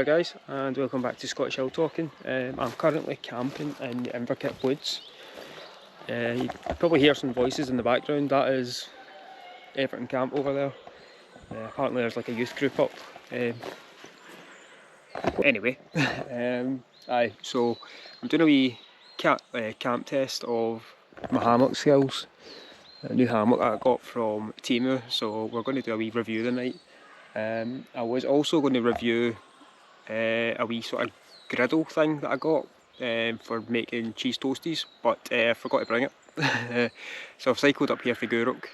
Hello guys, and welcome back to Scottish Hill Talking. I'm currently camping in the Inverkip woods. You probably hear some voices in the background. That is Everton camp over there. Apparently there's like a youth group up. Anyway, so I'm doing a wee camp test of my hammock skills. A new hammock that I got from Temu, so we're going to do a wee review tonight. I was also going to review a wee sort of griddle thing that I got for making cheese toasties, but I forgot to bring it. So I've cycled up here for Guruk.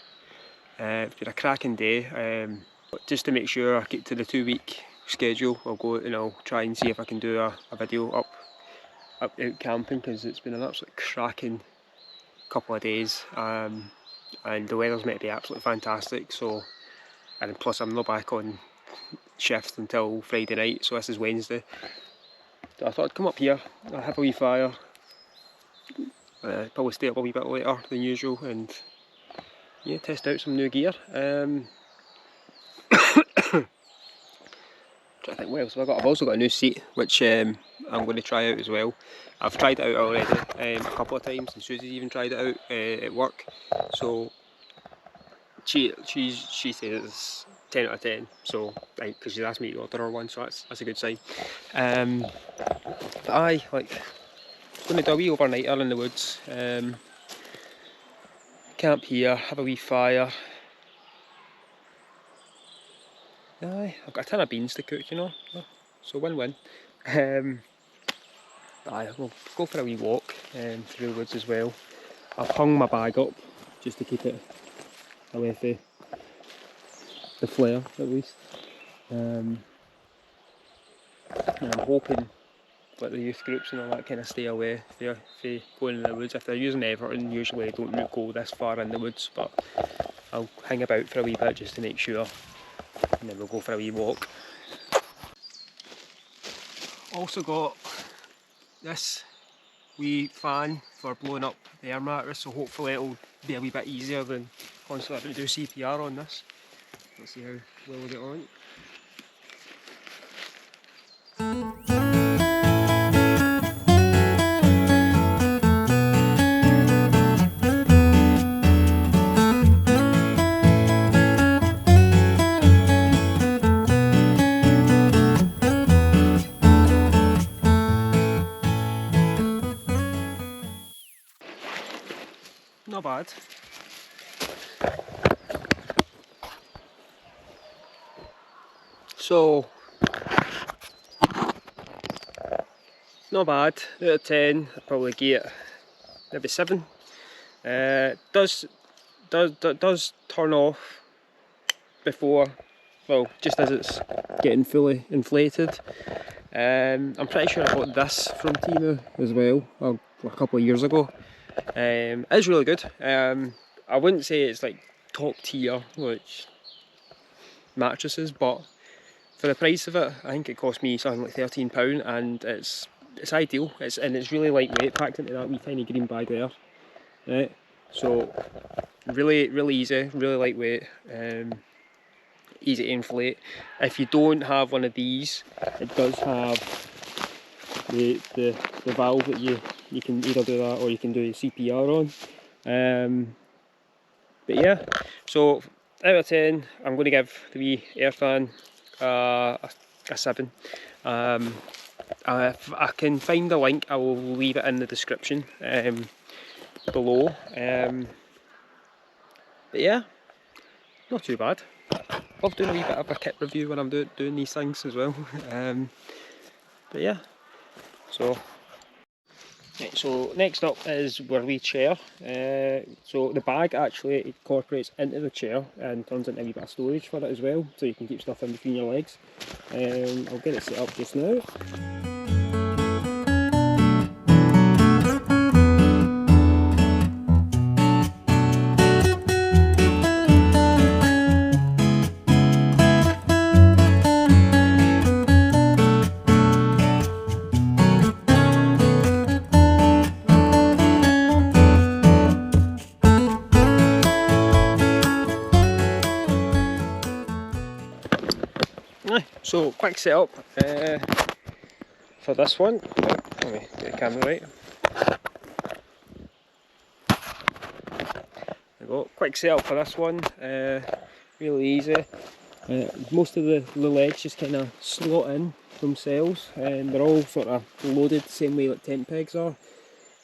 It's been a cracking day. But just to make sure I get to the 2-week schedule, I'll go try and see if I can do a video up out camping, because it's been an absolute cracking couple of days, and the weather's meant to be absolutely fantastic. So, and plus I'm not back on shift until Friday night, so this is Wednesday. So I thought I'd come up here, I'll have a wee fire, probably stay up a wee bit later than usual, and yeah, test out some new gear. I think what else have I got? I've also got a new seat which I'm going to try out as well. I've tried it out already a couple of times, and Susie's even tried it out at work. So she says it's 10 out of 10. So because she's asked me to order her one, so that's a good sign. But I'm going to do a wee overnighter in the woods. Camp here, have a wee fire. I've got a ton of beans to cook, so win-win. We'll go for a wee walk through the woods as well. I've hung my bag up just to keep it away from the flare at least. And I'm hoping that the youth groups and all that kind of stay away from going in the woods. If they're using Everton, usually they don't go this far in the woods, but I'll hang about for a wee bit just to make sure, and then we'll go for a wee walk. Also got this wee fan for blowing up the air mattress, so hopefully it'll be a wee bit easier than constantly having to do CPR on this. Let's see how well we get on. Not bad. So, not bad. Out of 10, I'd probably give it maybe 7. Does turn off before, well, just as it's getting fully inflated. I'm pretty sure I bought this from Temu as well a couple of years ago. It's really good. I wouldn't say it's like top tier mattresses, but for the price of it, I think it cost me something like £13, and it's ideal. It's really lightweight, packed into that wee tiny green bag there. Right, so really easy, really lightweight, easy to inflate. If you don't have one of these, it does have the valve that you can either do that or you can do CPR on. But yeah, so out of 10, I'm going to give the wee air fan a 7. If I can find the link, I will leave it in the description below. But yeah, not too bad. Love doing a wee bit of a kit review when I'm doing these things as well. But yeah, so next up is our wee chair. So the bag actually incorporates into the chair and turns into a wee bit of storage for it as well, so you can keep stuff in between your legs. I'll get it set up just now. So quick setup for this one. Let me get the camera right. There we go. Quick setup for this one. Really easy. Most of the legs just kind of slot in themselves, and they're all sort of loaded the same way like tent pegs are.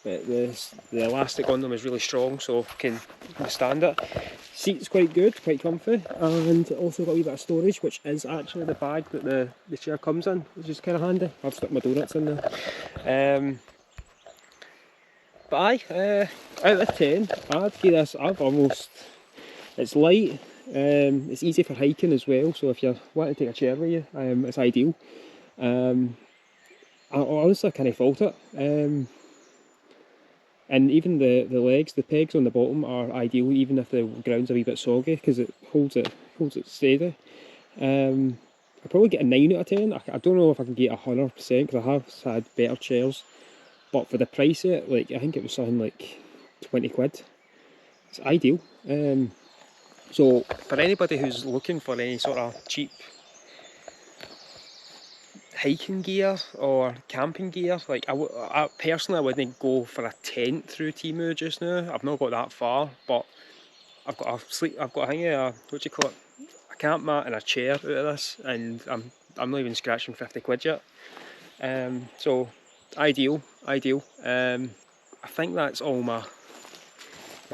But the elastic on them is really strong, so can withstand it. Seat's quite good, quite comfy, and also got a wee bit of storage, which is actually the bag that the chair comes in, which is kind of handy. I've stuck my donuts in there. But aye, out of 10, I'd give this, it's light, it's easy for hiking as well, so if you want to take a chair with you, it's ideal. I honestly can't fault it. And even the legs, the pegs on the bottom are ideal, even if the ground's a wee bit soggy, because it holds it steady. I'd probably get a 9 out of 10. I don't know if I can get 100%, because I have had better chairs. But for the price of it, like, I think it was something like 20 quid. It's ideal. So for anybody who's looking for any sort of cheap hiking gear or camping gear, like I personally wouldn't go for a tent through Temu just now. I've not got that far, but I've got what do you call it, a camp mat and a chair out of this, and I'm not even scratching 50 quid yet. So ideal. I think that's all my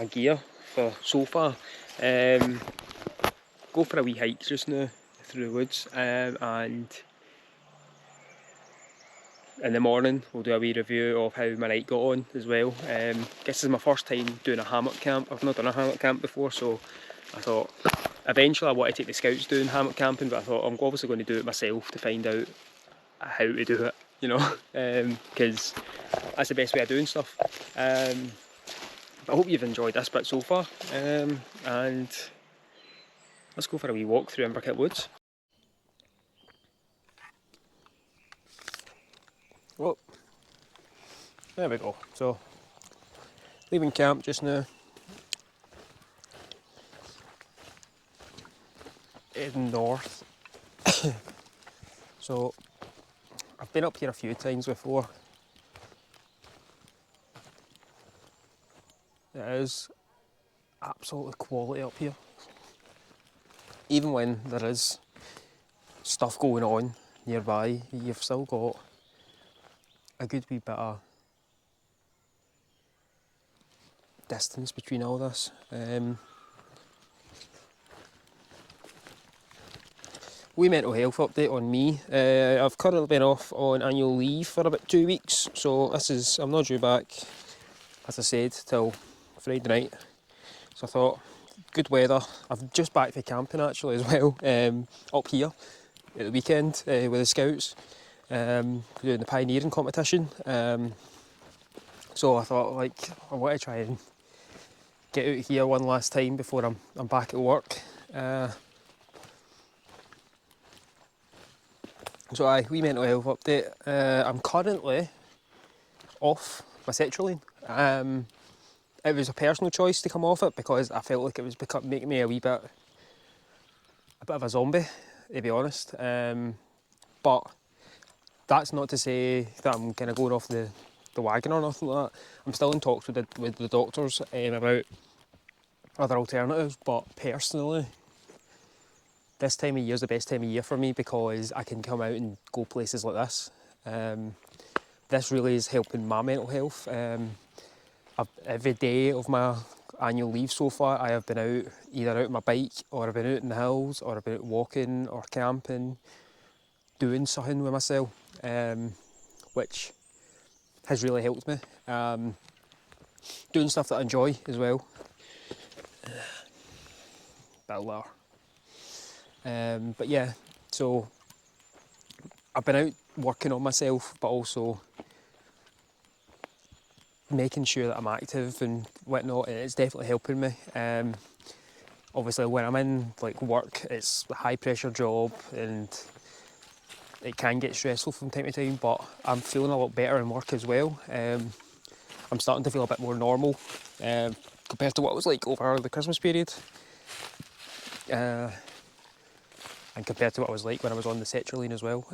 gear for so far. Go for a wee hike just now through the woods, and in the morning we'll do a wee review of how my night got on as well. Guess this is my first time doing a hammock camp. I've not done a hammock camp before, so I thought eventually I want to take the scouts doing hammock camping, but I thought I'm obviously going to do it myself to find out how to do it, you know, because that's the best way of doing stuff. But I hope you've enjoyed this bit so far, and let's go for a wee walk through Inverkip Woods. Well, there we go. So, leaving camp just now. Heading north. So, I've been up here a few times before. It is absolutely quality up here. Even when there is stuff going on nearby, you've still got a good wee bit of distance between all this. Wee mental health update on me. I've currently been off on annual leave for about 2 weeks, so I'm not due back, as I said, till Friday night. So I thought, good weather. I'm just back to camping actually as well, up here at the weekend with the scouts, doing the pioneering competition. So I thought, like, I want to try and get out here one last time before I'm back at work. So aye, wee mental health update. I'm currently off my sertraline. It was a personal choice to come off it because I felt like it was making me a bit of a zombie, to be honest. But that's not to say that I'm kind of going off the wagon or nothing like that. I'm still in talks with the doctors about other alternatives, but personally, this time of year is the best time of year for me because I can come out and go places like this. This really is helping my mental health. Every day of my annual leave so far, I have been out, either out on my bike, or I've been out in the hills, or I've been out walking or camping, doing something with myself, which has really helped me. Doing stuff that I enjoy as well. Bit lower. But yeah, so I've been out working on myself, but also making sure that I'm active and whatnot, and it's definitely helping me. Obviously when I'm in like work, it's a high pressure job and it can get stressful from time to time, but I'm feeling a lot better in work as well. I'm starting to feel a bit more normal compared to what it was like over the Christmas period. I and compared to what I was like when I was on the sertraline as well.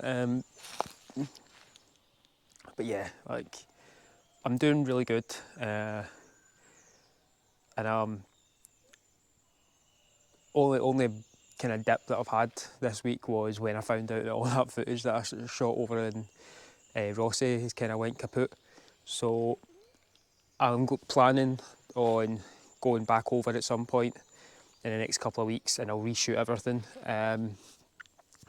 But yeah, like, I'm doing really good, and only kind of dip that I've had this week was when I found out that all that footage that I shot over in Rossi has kind of went kaput. So I'm planning on going back over at some point in the next couple of weeks, and I'll reshoot everything.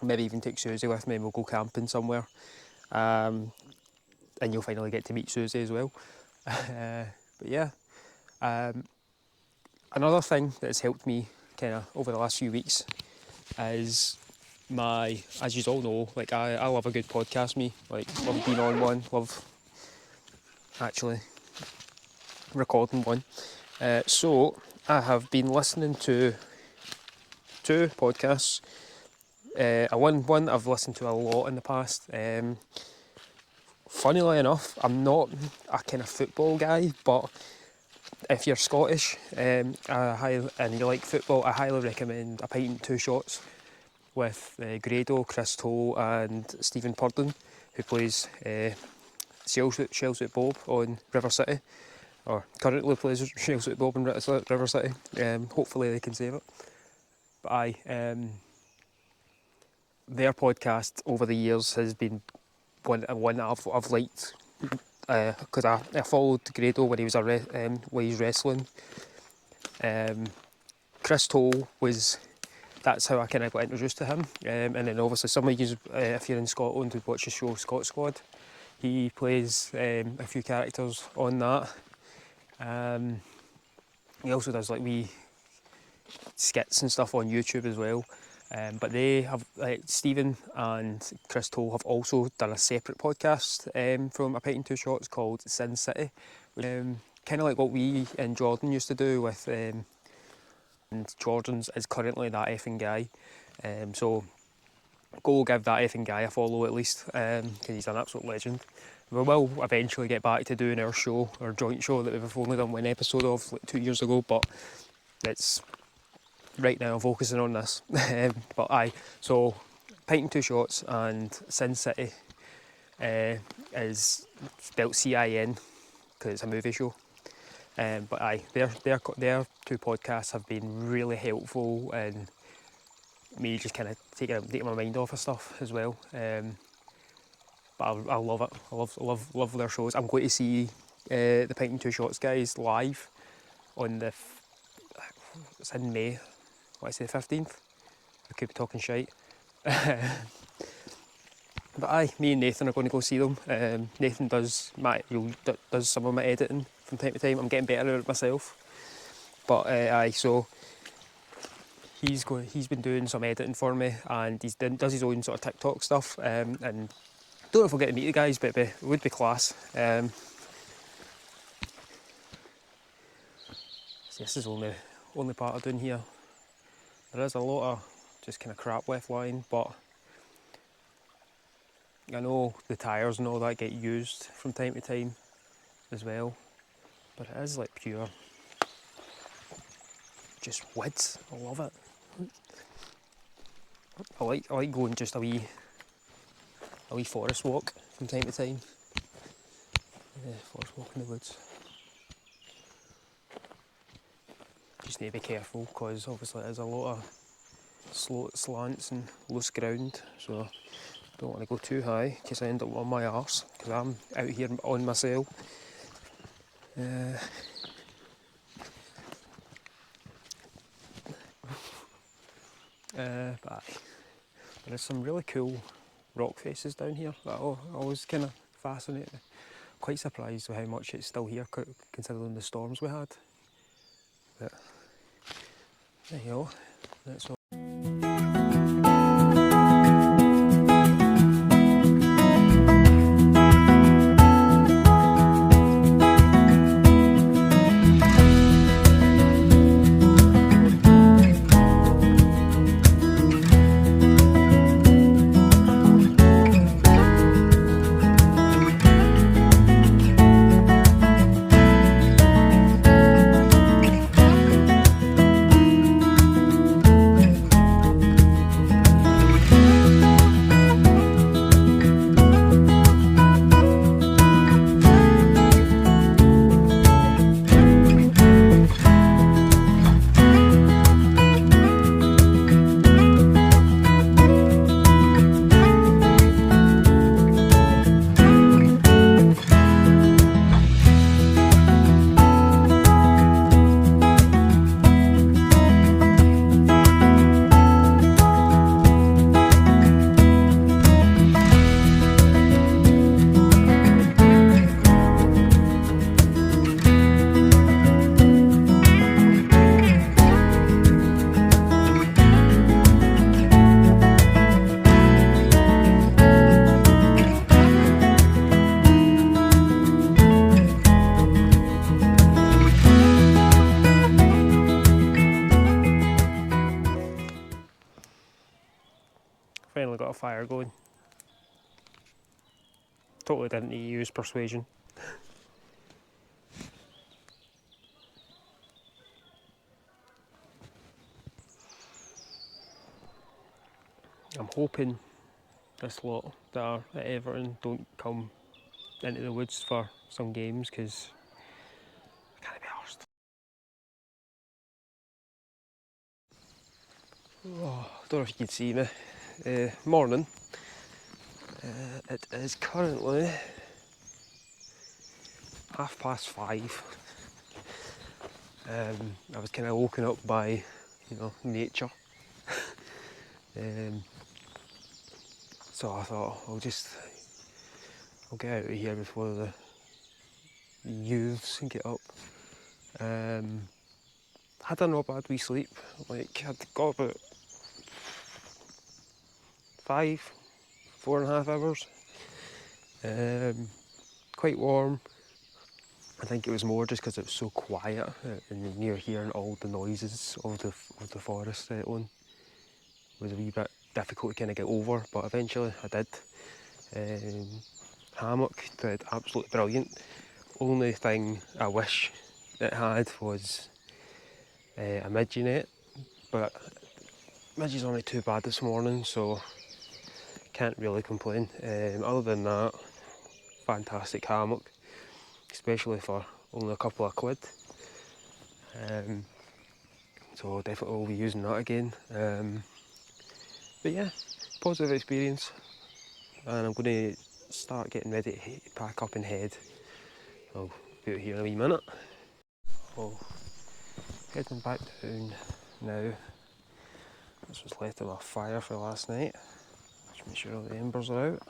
Maybe even take Susie with me and we'll go camping somewhere. And you'll finally get to meet Susie as well. But yeah, another thing that's helped me kind of over the last few weeks is as you all know, like I love a good podcast, like love being on one, love actually recording one. So I have been listening to 2 podcasts. One I've listened to a lot in the past. Funnily enough, I'm not a kind of football guy, but if you're Scottish and you like football, I highly recommend A Pint and Two Shots with Grado, Chris Toll and Stephen Purden, who plays Shellswood Bob on River City, or currently plays Shellswood Bob on River City. Hopefully they can save it. But their podcast over the years has been one that I've liked, because I followed Grado when he was when he's wrestling. Chris Toll that's how I kind of got introduced to him, and then obviously some of you, if you're in Scotland, would watch the show Scot Squad. He plays a few characters on that. He also does like wee skits and stuff on YouTube as well. But they have, Stephen and Chris Toll have also done a separate podcast from A Pint and Two Shots called Sin City. Kind of like what we and Jordan used to do with, and Jordan's is currently That Effing Guy. So go give That Effing Guy a follow at least, because he's an absolute legend. We will eventually get back to doing our joint show that we've only done one episode of like 2 years ago, but it's right now I'm focusing on this. So Pint and Two Shots and Sin City is spelt CIN because it's a movie show. But their 2 podcasts have been really helpful in me just kind of taking my mind off of stuff as well. But I love it. I love their shows. I'm going to see the Pint and Two Shots guys live on it's in May. What's the 15th? I could be talking shite. But me and Nathan are going to go see them. Nathan does some of my editing from time to time. I'm getting better at it myself. But so he's been doing some editing for me, and he does his own sort of TikTok stuff. And I don't know if we'll get to meet the guys, but it would be class. So this is the only part I'm doing here. There is a lot of just kind of crap left lying, but I know the tyres and all that get used from time to time as well. But it is like pure just woods. I love it. I like going just a wee forest walk from time to time. Yeah, forest walk in the woods. Just need to be careful because obviously there's a lot of slants and loose ground, so I don't want to go too high in case I end up on my arse, because I'm out here on myself. But there's some really cool rock faces down here that I always kind of fascinated me. Quite surprised with how much it's still here considering the storms we had. But there you go. That's all. finally got a fire going. Totally didn't need to use persuasion. I'm hoping this lot that are at Everton don't come into the woods for some games, because I can't be arsed. Oh, don't know if you can see me. Morning. It is currently 5:30. I was kind of woken up by, nature. So I thought I'll get out of here before the youths get up. Had a not bad wee sleep. Like, I'd got about 4.5 hours. Quite warm. I think it was more just because it was so quiet and you're hearing all the noises of the forest settling. It was a wee bit difficult to kind of get over, but eventually I did. Hammock did absolutely brilliant. Only thing I wish it had was a midgie net, but midgie's only too bad this morning, so can't really complain. Other than that, fantastic hammock, especially for only a couple of quid. So definitely will be using that again. But yeah, positive experience, and I'm going to start getting ready to pack up and head. I'll be out here in a wee minute. Oh, heading back down now. This was left of a fire for last night. Just make sure all the embers are out.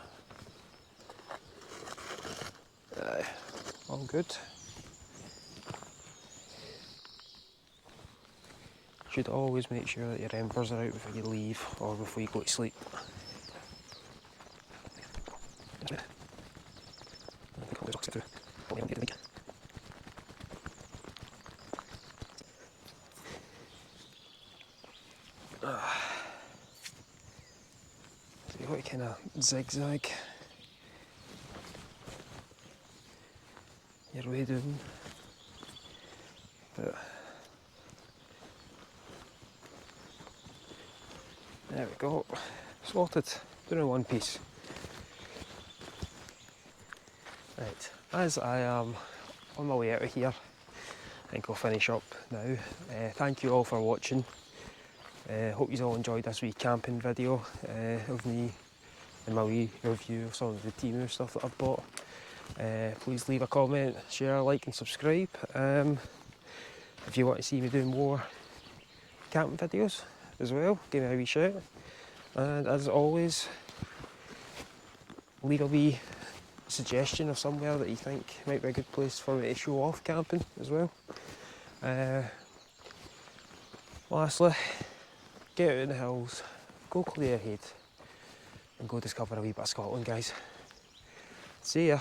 All good. Should always make sure that your embers are out before you leave or before you go to sleep. So you got to kind of zigzag your way down. But there we go, sorted, doing in one piece. Right, as I am on my way out of here, I think I'll finish up now. Thank you all for watching. Hope you all enjoyed this wee camping video of me and my wee review of some of the Temu stuff that I've bought. Please leave a comment, share, like and subscribe. If you want to see me doing more camping videos as well, give me a wee shout. And as always, leave a wee suggestion of somewhere that you think might be a good place for me to show off camping as well. Lastly, get out in the hills, go clear your head and go discover a wee bit of Scotland, guys. See ya.